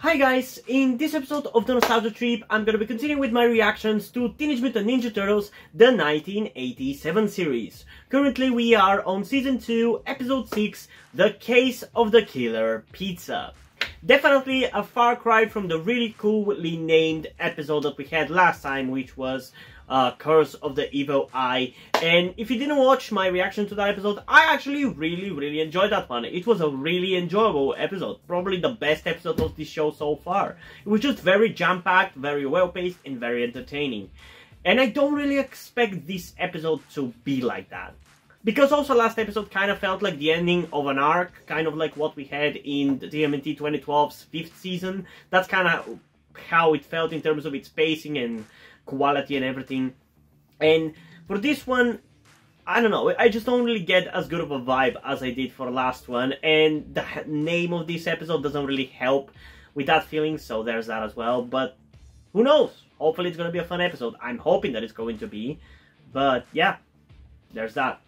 Hi guys, in this episode of the Nostalgia Trip, I'm gonna be continuing with my reactions to Teenage Mutant Ninja Turtles, the 1987 series. Currently we are on Season 2, Episode 6, The Case of the Killer Pizza. Definitely a far cry from the really coolly named episode that we had last time, which was Curse of the Evil Eye. And if you didn't watch my reaction to that episode, I actually really enjoyed that one. It was a really enjoyable episode, probably the best episode of this show so far. It was just very jam-packed, very well-paced, and very entertaining. And I don't really expect this episode to be like that. Because also last episode kind of felt like the ending of an arc, kind of like what we had in the TMNT 2012's 5th season. That's kind of how it felt in terms of its pacing and quality and everything. And for this one, I don't know, I just don't really get as good of a vibe as I did for the last one, and the name of this episode doesn't really help with that feeling, so there's that as well. But who knows, hopefully it's gonna be a fun episode. I'm hoping that it's going to be, but yeah, there's that.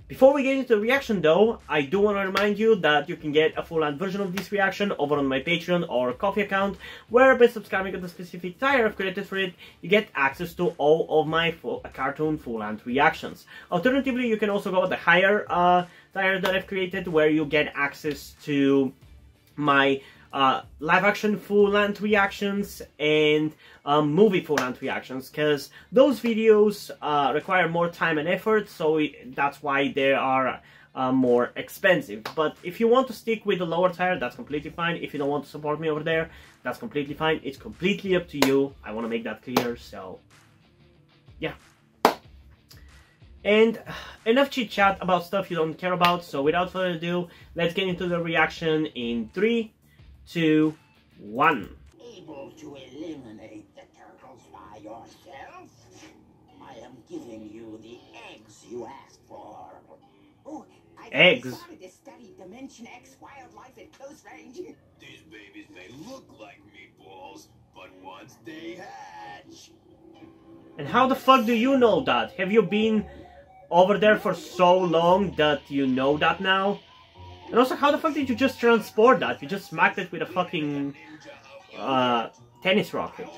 Before we get into the reaction though, I do want to remind you that you can get a full-length version of this reaction over on my Patreon or Ko-fi account, where by subscribing to the specific tier I've created for it, you get access to all of my cartoon full-length reactions. Alternatively, you can also go with the higher tier that I've created, where you get access to my live-action full-length reactions and movie full-length reactions, because those videos require more time and effort, so that's why they are more expensive. But if you want to stick with the lower tier, that's completely fine. If you don't want to support me over there, that's completely fine. It's completely up to you. I want to make that clear, so yeah. And enough chit-chat about stuff you don't care about, so without further ado, let's get into the reaction in 3, 2, 1. Able to eliminate the turtles by yourself? I am giving you the eggs you asked for. Oh, I eggs. Started to study Dimension X wildlife at close range. These babies may look like meatballs, but once they hatch. And how the fuck do you know that? Have you been over there for so long that you know that now? And also, how the fuck did you just transport that? You just smacked it with a fucking tennis racket.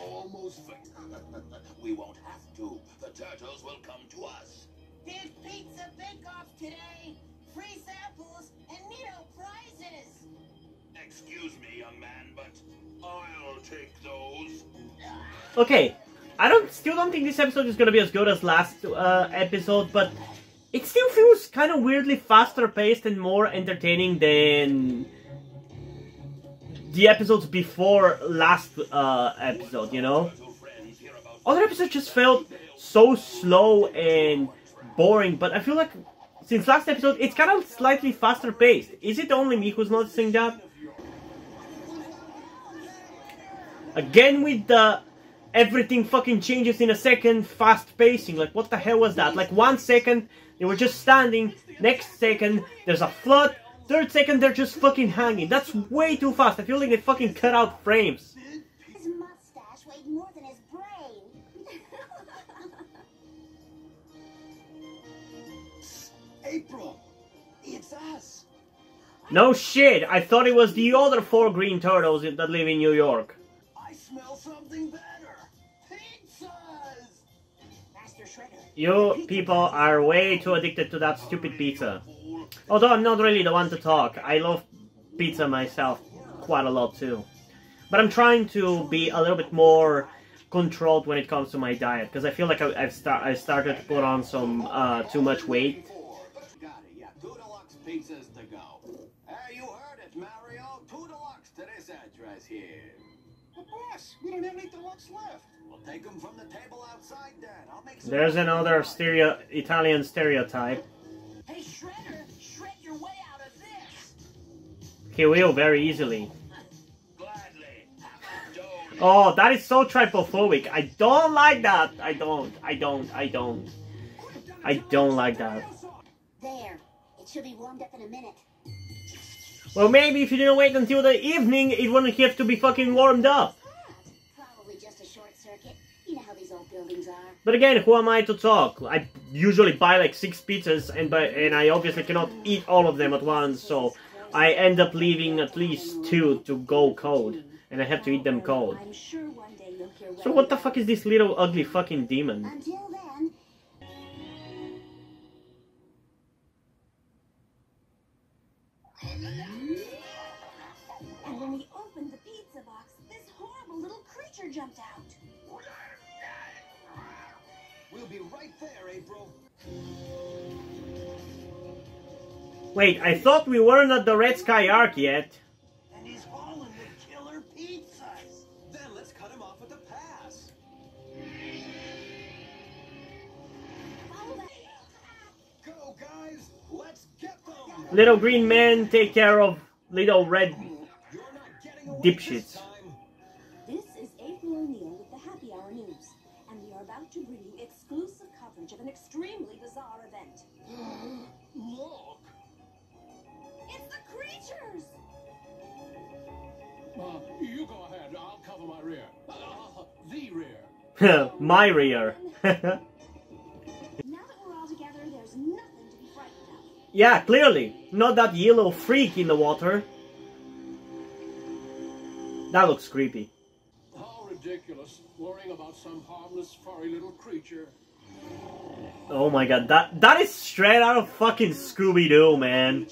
We won't have to. The turtles will come to us. There's pizza bake-off today, free samples, and neato prizes. Excuse me, young man, but I'll take those. Okay, still don't think this episode is gonna be as good as last episode, but it still feels kind of weirdly faster paced and more entertaining than the episodes before last episode, you know? Other episodes just felt so slow and boring, but I feel like since last episode, it's kind of slightly faster paced. Is it only me who's noticing that? Again with the everything fucking changes in a second fast pacing. Like, what the hell was that? Like, 1 second, they were just standing. Next second, there's a flood. Third second, they're just fucking hanging. That's way too fast. I feel like they fucking cut out frames. His mustache weighed more than his brain. April, it's us. No shit, I thought it was the other 4 green turtles that live in New York. I smell something better. Pizzas. Master Shredder. You people are way too addicted to that stupid pizza. Although I'm not really the one to talk. I love pizza myself quite a lot too. But I'm trying to be a little bit more controlled when it comes to my diet, because I feel like I started to put on some too much weight. Got it, yeah. 2 deluxe pizzas to go. Hey, you heard it, Mario. 2 deluxe to this address here. But boss, we don't have any deluxe left. We'll take them from the table outside then. I'll make some. There's another Italian stereotype. Hey, Shredder, shred your way out of this. He will very easily. Gladly. Oh, that is so trypophobic. I don't like that. I don't like that. There, it should be warmed up in a minute. Well, maybe if you didn't wait until the evening, it wouldn't have to be fucking warmed up. Probably just a short circuit. You know how these old buildings are. But again, who am I to talk? I usually buy like 6 pizzas, and I obviously cannot eat all of them at once, so I end up leaving at least 2 to go cold. and I have to eat them cold. I'm sure one day you'll hear So what the fuck is this little ugly fucking demon? Until then. And when we opened the pizza box, this horrible little creature jumped out. We'll be right there, April. Wait, I thought we weren't at the Red Sky Arc yet. And he's hauling the killer pizzas. Then let's cut him off at the pass. Follow that. Go, guys. Let's get them. Little green man, take care of little red You're not getting away dipshits. this time. This is April O'Neil with the Happy Hour News, and we are about to bring you exclusive coverage of an extremely bizarre event. Look. It's the creatures! You go ahead. I'll cover my rear. The rear. My rear. Now that we're all together, there's nothing to be frightened of. Yeah, clearly. Not that yellow freak in the water. That looks creepy. How ridiculous. Worrying about some harmless, furry little creature. Oh my god, that is straight out of fucking Scooby-Doo, man.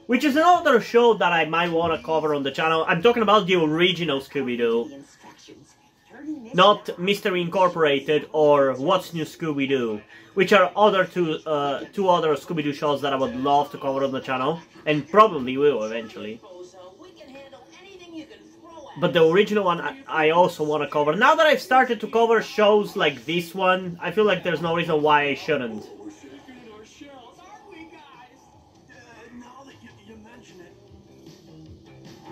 Which is another show that I might want to cover on the channel. I'm talking about the original Scooby-Doo. The instructions. Turning this Not Mystery Incorporated or What's New Scooby-Doo, which are two other Scooby-Doo shows that I would love to cover on the channel, and probably will eventually. so we can handle anything you can throw at But the original one I also want to cover. Now that I've started to cover shows like this one, I feel like there's no reason why I shouldn't. We're shaking in our shells, aren't we, guys? Now that you mention it.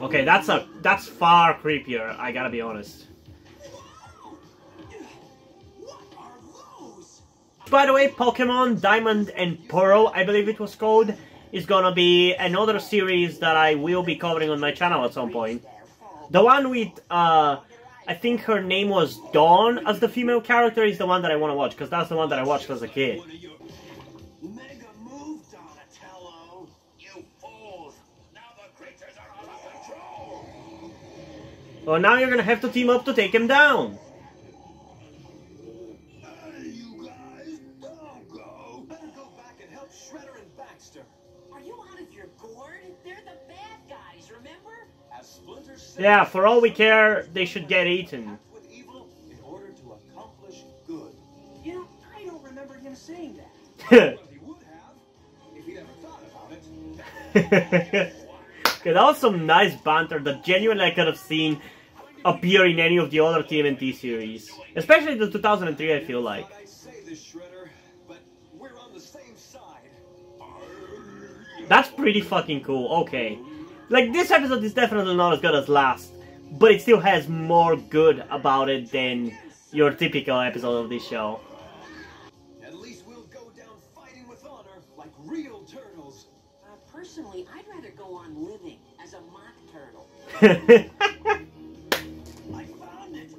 Okay, that's far creepier, I gotta be honest. What are those? By the way, Pokemon Diamond and Pearl, I believe it was called, is gonna be another series that I will be covering on my channel at some point. The one with, I think her name was Dawn as the female character is the one that I want to watch, because that's the one that I watched as a kid. What are you? Mega move, Donatello. You fools. Now the creatures are out of control. Well, now you're gonna have to team up to take him down. Hey, you guys. Don't go. Better go back and help Shredder and Baxter. Are you out of your gourd? They're the bad guys, remember? As Splinter said, Yeah, for all we care, they should get eaten. act with evil in order to accomplish good. You know, I don't remember him saying that. Well, he would have if he'd ever thought about it. Okay, that was some nice banter that genuinely I could have seen appear in any of the other TMNT series. Especially the 2003, I feel like. Thought I'd say this, Shredder, but we're on the same side. That's pretty fucking cool, okay. Like, this episode is definitely not as good as last, but it still has more good about it than your typical episode of this show. At least we'll go down fighting with honor like real turtles. Personally, I'd rather go on living as a mock turtle. I found it.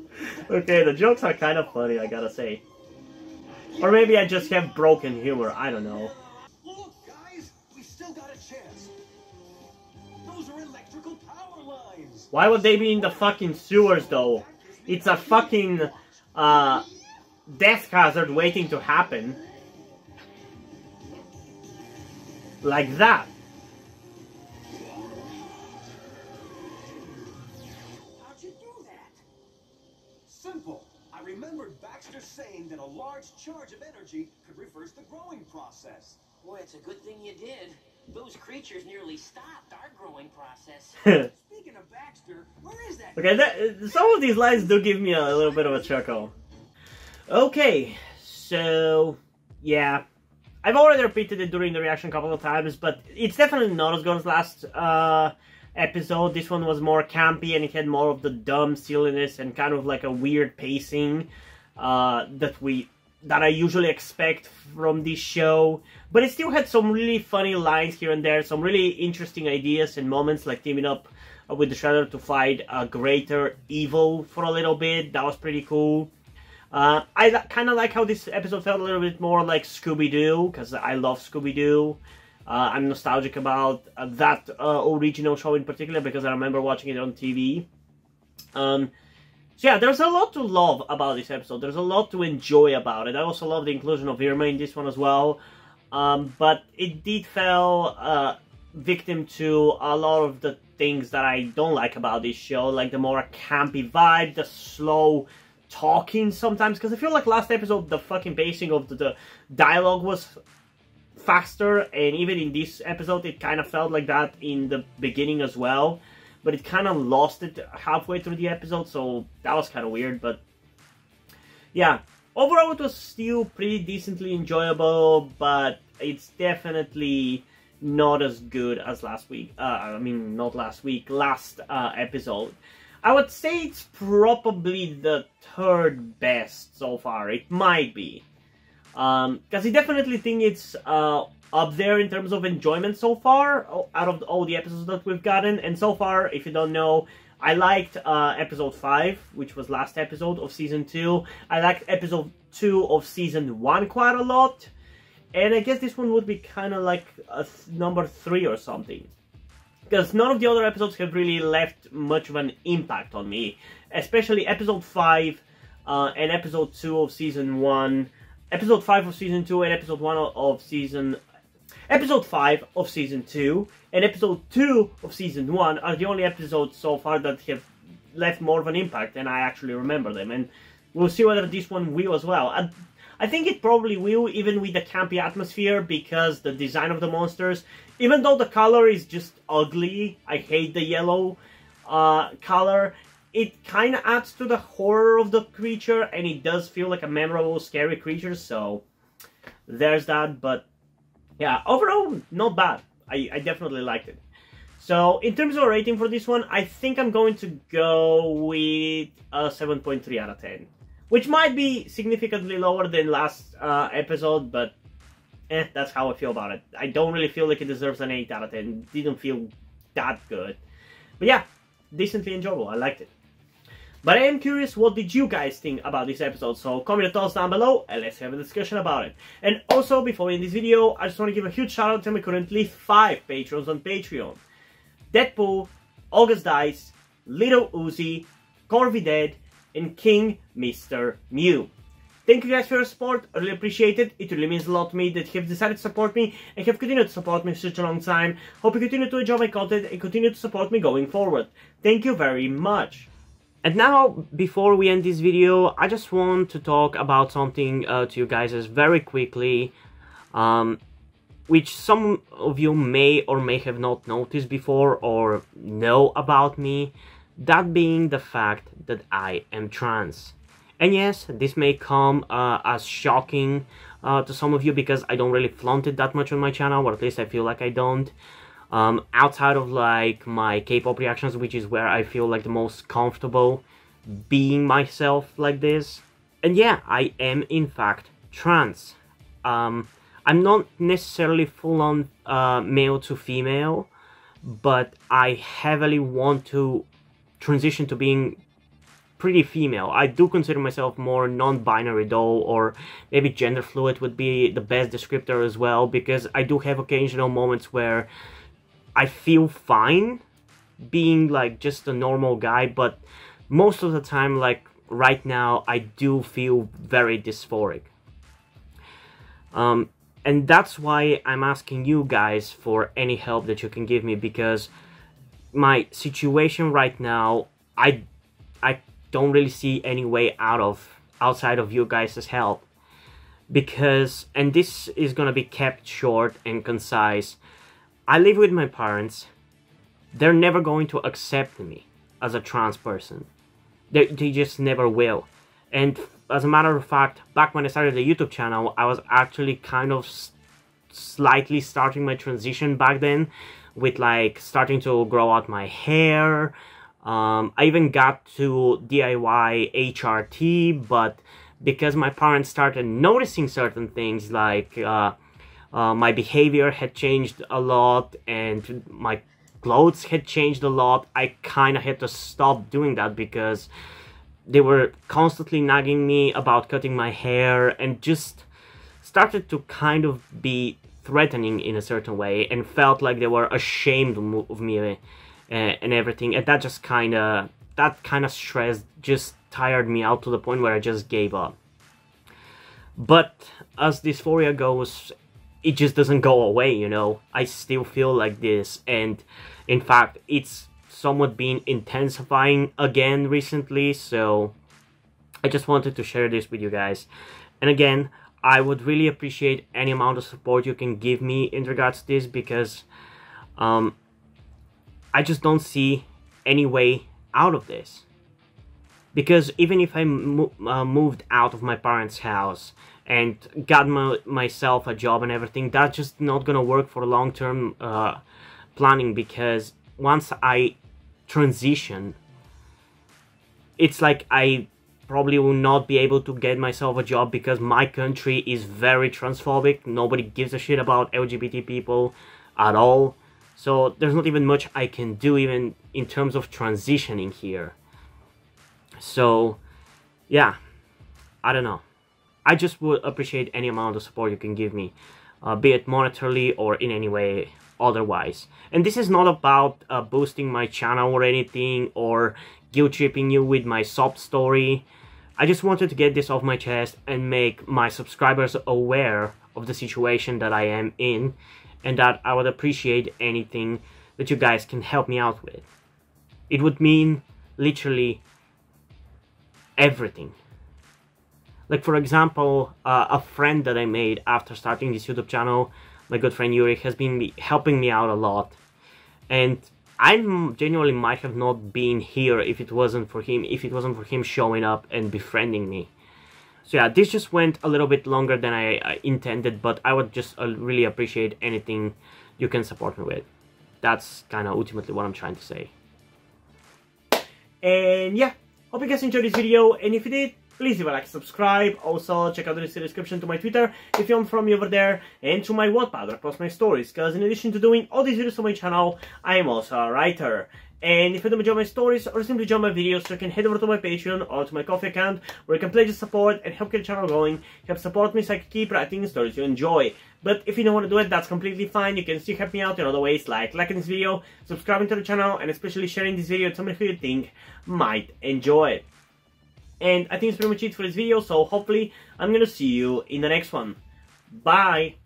Okay, the jokes are kind of funny, I gotta say. Or maybe I just have broken humor, I don't know. Look, guys, we still got a chance. Those are electrical power lines. Why would they be in the fucking sewers, though? It's a fucking, death hazard waiting to happen. Like that. How'd you do that? Simple. I remembered Baxter saying that a large charge of energy could reverse the growing process. Boy, it's a good thing you did. Those creatures nearly stopped our growing process. Speaking of Baxter, where is that? Okay, some of these lines do give me a little bit of a chuckle. Okay, so, yeah. I've already repeated it during the reaction a couple of times, but it's definitely not as good as last episode. This one was more campy and it had more of the dumb silliness and kind of like a weird pacing that I usually expect from this show. But it still had some really funny lines here and there, some really interesting ideas and moments, like teaming up with the Shredder to fight a greater evil for a little bit. That was pretty cool. I kind of like how this episode felt a little bit more like Scooby-Doo, because I love Scooby-Doo. I'm nostalgic about that original show in particular, because I remember watching it on TV. So yeah, there's a lot to love about this episode. There's a lot to enjoy about it. I also love the inclusion of Irma in this one as well. But it did fall victim to a lot of the things that I don't like about this show, like the more campy vibe, the slow talking sometimes, because I feel like last episode the fucking pacing of the dialogue was faster, and even in this episode it kind of felt like that in the beginning as well, but it kind of lost it halfway through the episode, so that was kind of weird. But yeah, overall it was still pretty decently enjoyable, but it's definitely not as good as last week. Not last week, last episode. I would say it's probably the third best so far. It might be. Because I definitely think it's up there in terms of enjoyment so far, out of all the episodes that we've gotten. And so far, if you don't know, I liked episode 5, which was last episode of season 2. I liked episode 2 of season 1 quite a lot. And I guess this one would be kind of like a number 3 or something. Because none of the other episodes have really left much of an impact on me. Especially episode 5 and episode 2 of season 1. Episode 5 of season 2 and episode 1 of season... Episode 5 of season 2 and episode 2 of season 1 are the only episodes so far that have left more of an impact, and I actually remember them. And we'll see whether this one will as well. I think it probably will, even with the campy atmosphere, because the design of the monsters, even though the color is just ugly, I hate the yellow color, it kind of adds to the horror of the creature, and it does feel like a memorable, scary creature, so there's that. But yeah, overall, not bad. I definitely liked it. So, in terms of a rating for this one, I think I'm going to go with a 7.3 out of 10. Which might be significantly lower than last episode, but that's how I feel about it. I don't really feel like it deserves an 8 out of 10. It didn't feel that good. But yeah, decently enjoyable. I liked it. But I am curious, what did you guys think about this episode? So comment your thoughts down below and let's have a discussion about it. And also, before we end this video, I just want to give a huge shout out to my currently 5 patrons on Patreon. Deadpool, August Dice, Little Uzi, Corby Dead, and King Mr. Mew. Thank you guys for your support, I really appreciate it. It really means a lot to me that you have decided to support me and have continued to support me for such a long time. Hope you continue to enjoy my content and continue to support me going forward. Thank you very much. And now, before we end this video, I just want to talk about something to you guys very quickly, which some of you may or may have not noticed before or know about me. That being the fact that I am trans. And yes, this may come as shocking to some of you because I don't really flaunt it that much on my channel, or at least I feel like I don't. Outside of like my K-pop reactions, which is where I feel like the most comfortable being myself like this. And yeah, I am in fact trans. I'm not necessarily full-on male to female, but I heavily want to transition to being pretty female. I do consider myself more non-binary though, or maybe gender fluid would be the best descriptor as well, because I do have occasional moments where I feel fine being like just a normal guy, but most of the time, like right now, I do feel very dysphoric. And that's why I'm asking you guys for any help that you can give me, because my situation right now, I don't really see any way outside of you guys' help. Because, and this is gonna be kept short and concise, I live with my parents. They're never going to accept me as a trans person. They just never will. And as a matter of fact, back when I started the YouTube channel, I was actually kind of slightly starting my transition back then, with like starting to grow out my hair. I even got to DIY HRT, but because my parents started noticing certain things, like my behavior had changed a lot and my clothes had changed a lot, I kind of had to stop doing that because they were constantly nagging me about cutting my hair and just started to kind of be threatening in a certain way, and felt like they were ashamed of me and everything. And that just kind of that kind of stress just tired me out to the point where I just gave up. But as dysphoria goes, it just doesn't go away, you know. I still feel like this, and in fact it's somewhat been intensifying again recently, so I just wanted to share this with you guys. And again, I would really appreciate any amount of support you can give me in regards to this, because I just don't see any way out of this. Because even if I moved out of my parents' house and got myself a job and everything, that's just not gonna work for long-term planning, because once I transition, it's like I probably will not be able to get myself a job, because my country is very transphobic. Nobody gives a shit about LGBT people at all. So there's not even much I can do even in terms of transitioning here. So yeah, I don't know. I just would appreciate any amount of support you can give me, be it monetarily or in any way otherwise. And this is not about boosting my channel or anything, or guilt-tripping you with my sob story. I just wanted to get this off my chest and make my subscribers aware of the situation that I am in, and that I would appreciate anything that you guys can help me out with. It would mean literally everything. Like, for example, a friend that I made after starting this YouTube channel, my good friend Yuri, has been helping me out a lot. And I genuinely might have not been here if it wasn't for him showing up and befriending me. So yeah, this just went a little bit longer than I intended, but I would just really appreciate anything you can support me with. That's kind of ultimately what I'm trying to say. And yeah, hope you guys enjoyed this video, and if you did, please leave a like, subscribe. Also, check out the description to my Twitter if you want from me over there, and to my Wattpad across my stories, because in addition to doing all these videos on my channel, I am also a writer. And if you don't enjoy my stories or simply enjoy my videos, you can head over to my Patreon or to my Ko-fi account, where you can pledge your support and help get the channel going, help support me so I can keep writing stories you enjoy. But if you don't want to do it, that's completely fine. You can still help me out in other ways, like liking this video, subscribing to the channel, and especially sharing this video with somebody who you think might enjoy it. And I think that's pretty much it for this video, so hopefully I'm gonna see you in the next one. Bye!